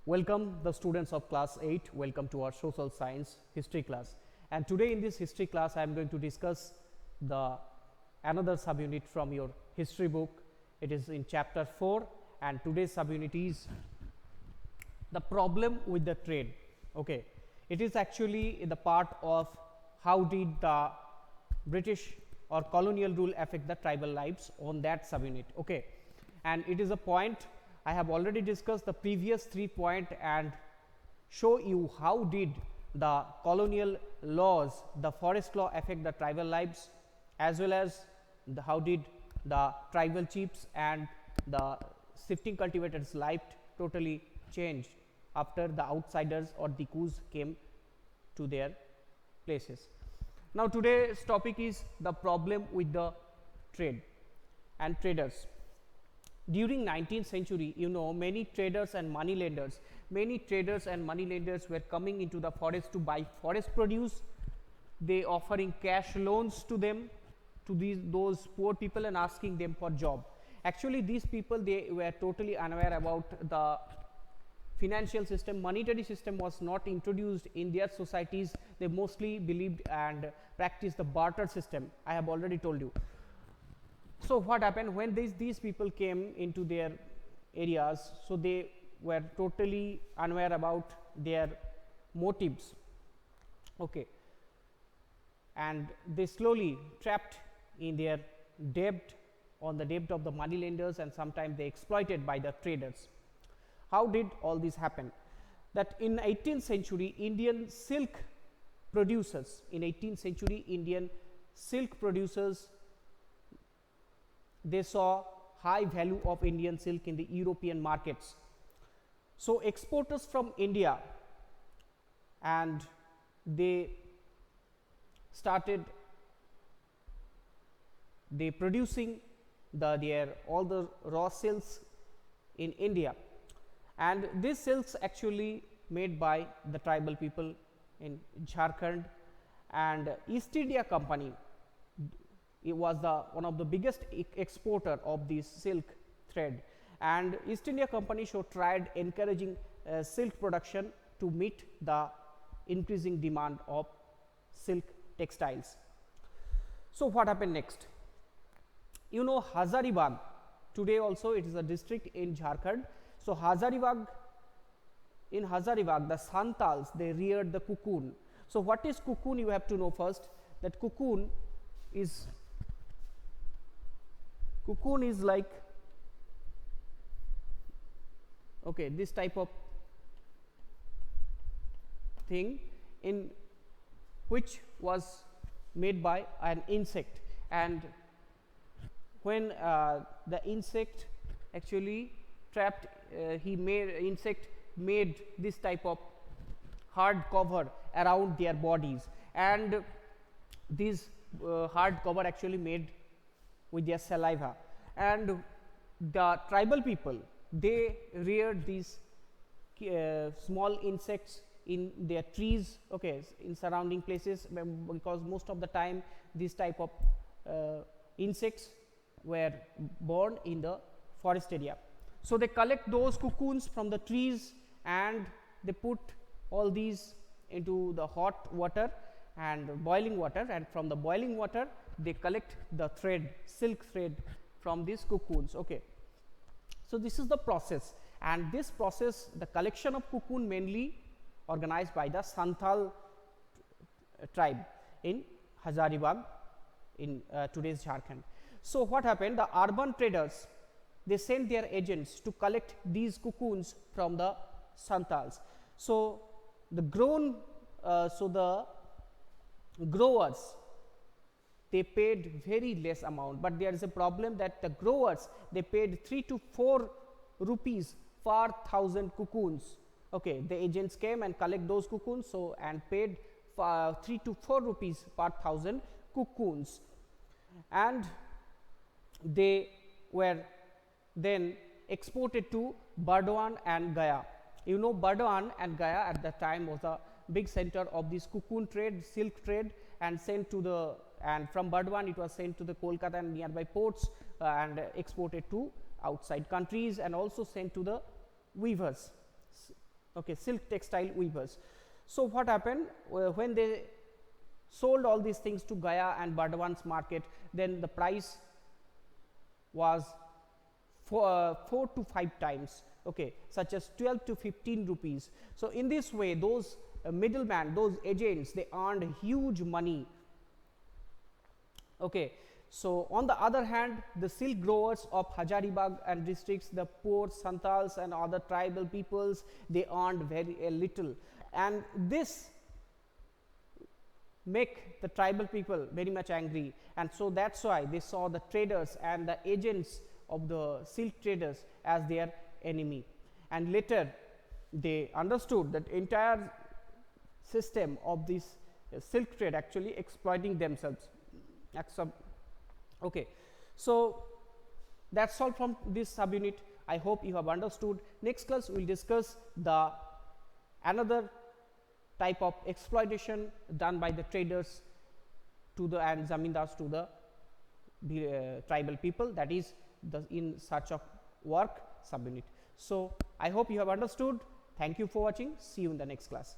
Welcome the students of class 8, welcome to our social science history class. And today in this history class I am going to discuss the another subunit from your history book. It is in chapter 4 and today's subunit is the problem with the trade. Okay, it is actually in the part of how did the British or colonial rule affect the tribal lives on that subunit. Okay, and it is a point I have already discussed the previous 3 points and show you how did the colonial laws, the forest law affect the tribal lives, as well as how did the tribal chiefs and the shifting cultivators' life totally changed after the outsiders or DIKUS came to their places. Now today's topic is the problem with the trade and traders. During 19th century, you know, many traders and money lenders were coming into the forest to buy forest produce. They offering cash loans to them, to those poor people, and asking them for job. Actually these people, they were totally unaware about the financial system. Monetary system was not introduced in their societies. They mostly believed and practiced the barter system. I have already told you. So what happened when these people came into their areas? So they were totally unaware about their motives. Okay, and they slowly trapped in their debt, on the debt of the money lenders, and sometimes they exploited by the traders. How did all this happen? That in 18th century Indian silk producers, they saw high value of Indian silk in the European markets. So exporters from India, and they started producing all the raw silks in India, and these silks actually made by the tribal people in Jharkhand. And East India Company, it was one of the biggest exporter of this silk thread, and East India Company tried encouraging silk production to meet the increasing demand of silk textiles. So what happened next? You know, Hazaribagh, today also it is a district in Jharkhand. So in Hazaribagh the Santals, they reared the cocoon. So what is cocoon? You have to know first that cocoon is like, okay, this type of thing in which was made by an insect, and when the insect actually trapped, insect made this type of hard cover around their bodies, and this hard cover actually made with their saliva. And the tribal people, they reared these small insects in their trees, okay, in surrounding places, because most of the time these type of insects were born in the forest area. So they collect those cocoons from the trees and they put all these into the hot water and boiling water, and from the boiling water they collect the thread, silk thread from these cocoons. Okay, so this is the process, and this process, the collection of cocoon, mainly organized by the Santhal tribe in Hazaribagh in today's Jharkhand. So what happened? The urban traders, they sent their agents to collect these cocoons from the Santals. So the growers, they paid very less amount, but there is a problem that the growers, they paid 3 to 4 rupees per 1,000 cocoons. Okay, the agents came and collect those cocoons, so and paid 3 to 4 rupees per 1,000 cocoons, and they were then exported to Burdwan and Gaya. You know, Burdwan and Gaya at that time was a big center of this cocoon trade, silk trade, and sent to the, and from Burdwan it was sent to the Kolkata and nearby ports and exported to outside countries, and also sent to the weavers. okay, silk textile weavers. So what happened when they sold all these things to Gaya and Burdwan's market, then the price was 4 to 5 times, okay, such as 12 to 15 rupees. So in this way, those middlemen, those agents, they earned huge money. Okay, so on the other hand, the silk growers of Hazaribagh and districts, the poor Santals and other tribal peoples, they earned very little, and this make the tribal people very much angry, and so that's why they saw the traders and the agents of the silk traders as their enemy. And later they understood that entire system of this silk trade actually exploiting themselves. Okay, so that's all from this subunit. I hope you have understood. Next class we will discuss the another type of exploitation done by the traders to the and zamindars to the tribal people, that is the in search of work subunit. So I hope you have understood. Thank you for watching. See you in the next class.